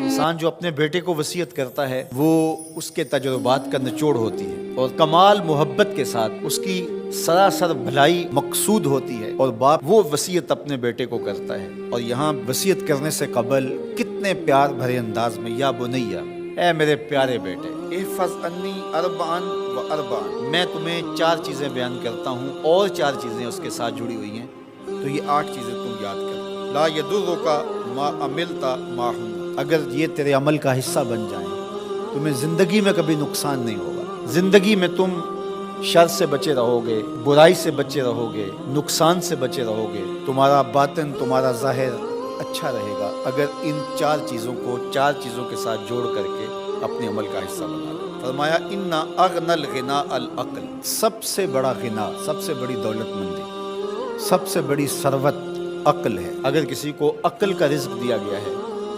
انسان جو اپنے بیٹے کو وصیت کرتا ہے وہ اس کے تجربات کا نچوڑ ہوتی ہے اور کمال محبت کے ساتھ اس کی سراسر بھلائی مقصود ہوتی ہے، اور باپ وہ وصیت اپنے بیٹے کو کرتا ہے۔ اور یہاں وصیت کرنے سے قبل کتنے پیار بھرے انداز میں، یا بنیا، اے میرے پیارے بیٹے، احفظ انی اربعا و اربعا، میں تمہیں 4 چیزیں بیان کرتا ہوں اور 4 چیزیں اس کے ساتھ جڑی ہوئی ہیں، تو یہ 8 چیزیں تم یاد کر۔ لا یضرک ما عملت معہن، اگر یہ تیرے عمل کا حصہ بن جائیں تمہیں زندگی میں کبھی نقصان نہیں ہوگا، زندگی میں تم شر سے بچے رہو گے، برائی سے بچے رہو گے، نقصان سے بچے رہو گے، تمہارا باطن تمہارا ظاہر اچھا رہے گا اگر ان 4 چیزوں کو 4 چیزوں کے ساتھ جوڑ کر کے اپنے عمل کا حصہ بنا لو۔ فرمایا ان اغنى الغنى العقل، سب سے بڑا غنا، سب سے بڑی دولت مندی، سب سے بڑی ثروت عقل ہے۔ اگر کسی کو عقل کا رزق دیا گیا ہے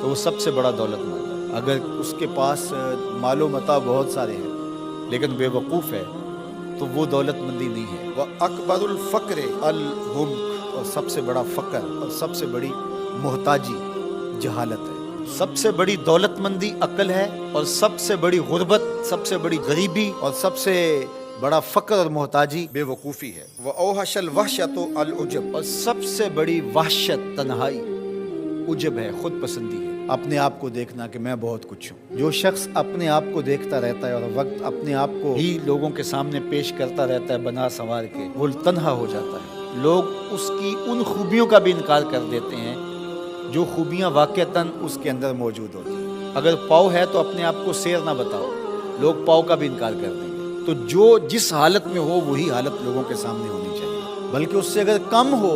تو وہ سب سے بڑا دولت مند ہے۔ اگر اس کے پاس مال و متاع بہت سارے ہیں لیکن بے وقوف ہے تو وہ دولت مندی نہیں ہے۔ وَأَكْبَرُ الْفَقْرِ الْحُمْقُ، اور سب سے بڑا فقر اور سب سے بڑی محتاجی جہالت ہے۔ سب سے بڑی دولت مندی عقل ہے، اور سب سے بڑی غربت، سب سے بڑی غریبی اور سب سے بڑا فقر اور محتاجی بے وقوفی ہے۔ وَأَوْحَشَ الْوَحْشَةُ الْعُجْبُ، اور سب سے بڑی وحشت تنہائی عجب ہے، خود پسندی ہے، اپنے آپ کو دیکھنا کہ میں بہت کچھ ہوں۔ جو شخص اپنے آپ کو دیکھتا رہتا ہے اور وقت اپنے آپ کو ہی لوگوں کے سامنے پیش کرتا رہتا ہے بنا سنوار کے، وہ تنہا ہو جاتا ہے۔ لوگ اس کی ان خوبیوں کا بھی انکار کر دیتے ہیں جو خوبیاں واقعتاً اس کے اندر موجود ہوتی ہیں۔ اگر پاؤ ہے تو اپنے آپ کو سیر نہ بتاؤ، لوگ پاؤ کا بھی انکار کر دیں گے۔ تو جو جس حالت میں ہو وہی حالت لوگوں کے سامنے ہونی چاہیے، بلکہ اس سے اگر کم ہو۔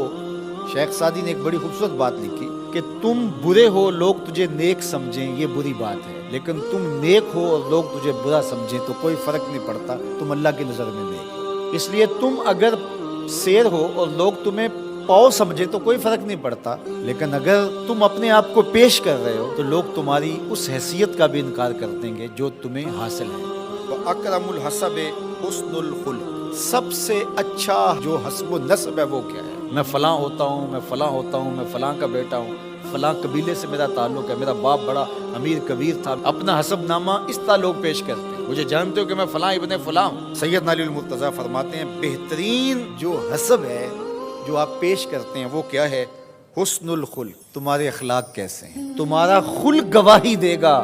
شیخ سعدی نے ایک بڑی خوبصورت بات لکھی کہ تم برے ہو لوگ تجھے نیک سمجھیں یہ بری بات ہے، لیکن تم نیک ہو اور لوگ تجھے برا سمجھیں تو کوئی فرق نہیں پڑتا، تم اللہ کی نظر میں نیک ہو۔ اس لیے تم اگر سیر ہو اور لوگ تمہیں پاؤ سمجھے تو کوئی فرق نہیں پڑتا، لیکن اگر تم اپنے آپ کو پیش کر رہے ہو تو لوگ تمہاری اس حیثیت کا بھی انکار کر دیں گے جو تمہیں حاصل ہے۔ وَأَكْرَمُ الْحَسَبِ حُسْنُ الْخُلُقِ، سب سے اچھا جو حسب و نسب ہے وہ کیا ہے؟ میں فلاں ہوتا ہوں، میں فلاں ہوتا ہوں، میں فلاں کا بیٹا ہوں، فلاں قبیلے سے میرا تعلق ہے، میرا باپ بڑا امیر کبیر تھا، اپنا حسب نامہ اس طرح لوگ پیش کرتے ہیں، مجھے جانتے ہو کہ میں فلاں ابن فلاں ہوں۔ سیدنا علی المرتضیٰ فرماتے ہیں بہترین جو حسب ہے جو آپ پیش کرتے ہیں وہ کیا ہے؟ حسن الخلق، تمہارے اخلاق کیسے ہیں، تمہارا خلق گواہی دے گا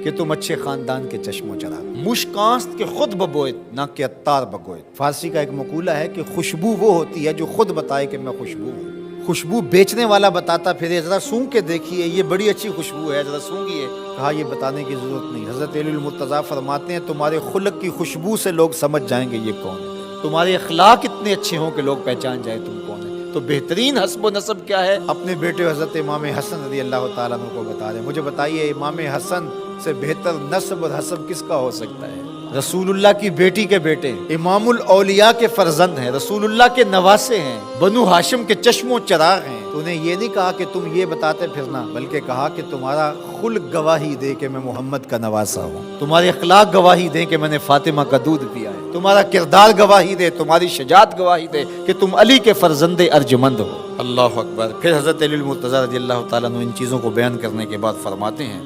کہ تم اچھے خاندان کے چشم و چراغ۔ مشکانست کے خود ببوئت نہ کہ عطار بگوئت۔ فارسی کا ایک مقولہ ہے کہ خوشبو وہ ہوتی ہے جو خود بتائے کہ میں خوشبو ہوں۔ خوشبو بیچنے والا بتاتا پھرے ذرا سونگ کے دیکھیے یہ بڑی اچھی خوشبو ہے، ذرا سونگیے، کہا یہ بتانے کی ضرورت نہیں۔ حضرت علی المرتضیٰ فرماتے ہیں تمہارے خلق کی خوشبو سے لوگ سمجھ جائیں گے یہ کون ہے، تمہارے اخلاق اتنے اچھے ہوں کہ لوگ پہچان جائیں تم کون ہے۔ تو بہترین حسب و نسب کیا ہے؟ اپنے بیٹے حضرت امام حسن رضی اللہ تعالیٰ عنہ کو بتا رہے ہیں، مجھے بتائیے امام حسن سے بہتر نسب اور حسب کس کا ہو سکتا ہے؟ رسول اللہ کی بیٹی کے بیٹے، امام الاولیاء کے فرزند ہیں، رسول اللہ کے نواسے ہیں، بنو ہاشم کے چشم و چراغ ہیں۔ تو انہیں یہ نہیں کہا کہ تم یہ بتاتے پھرنا، بلکہ کہا کہ تمہارا خلق گواہی دے کہ میں محمد کا نواسا ہوں، تمہارے اخلاق گواہی دے کہ میں نے فاطمہ کا دودھ پیا ہے، تمہارا کردار گواہی دے، تمہاری شجاعت گواہی دے کہ تم علی کے فرزند ارجمند ہو۔ اللہ اکبر۔ پھر حضرت علی المرتضیٰ رضی اللہ تعالیٰ عنہ ان چیزوں کو بیان کرنے کے بعد فرماتے ہیں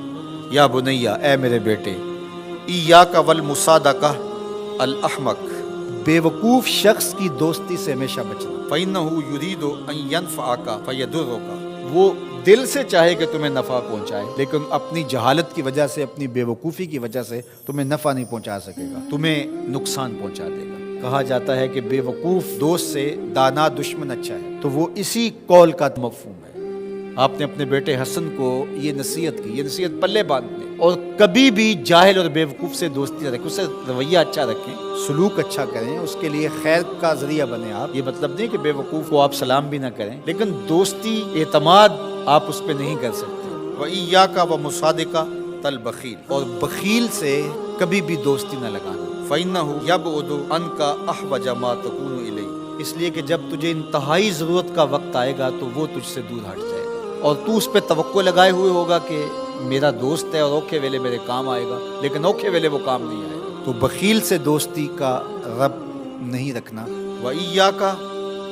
یا بنیا، اے میرے بیٹے، ایاک والمصادقہ الاحمق، بے وقوف شخص کی دوستی سے ہمیشہ بچنا۔ فإنہ یرید ان ینفعک فیضرک، وہ دل سے چاہے کہ تمہیں نفع پہنچائے لیکن اپنی جہالت کی وجہ سے، اپنی بے وقوفی کی وجہ سے تمہیں نفع نہیں پہنچا سکے گا، تمہیں نقصان پہنچا دے گا۔ کہا جاتا ہے کہ بے وقوف دوست سے دانا دشمن اچھا ہے، تو وہ اسی قول کا مفہوم ہے۔ آپ نے اپنے بیٹے حسن کو یہ نصیحت کی، یہ نصیحت پلے باندھ لیں، اور کبھی بھی جاہل اور بے وقوف سے دوستی نہ رکھیں، اس سے رویہ اچھا رکھیں، سلوک اچھا کریں، اس کے لیے خیر کا ذریعہ بنیں آپ۔ یہ مطلب نہیں کہ بے وقوف کو آپ سلام بھی نہ کریں، لیکن دوستی، اعتماد آپ اس پہ نہیں کر سکتے۔ وَإِيَّاكَ وَمُصَادِقَةَ الْبَخِيلِ، اور بخیل سے کبھی بھی دوستی نہ لگانا۔ فَإِنَّهُ يَبْعُدُ عَنْكَ أَحْوَجَ مَا تَكُونُ إِلَيْهِ، اس لیے کہ جب تجھے انتہائی ضرورت کا وقت آئے گا تو وہ تجھ سے دور ہٹ جائے گا، اور تو اس پہ توقع لگائے ہوئے ہوگا کہ میرا دوست ہے اور اوکھے ویلے میرے کام آئے گا، لیکن اوکھے ویلے وہ کام نہیں آئے گا۔ تو بخیل سے دوستی کا رب نہیں رکھنا۔ وَإِيَّاكَ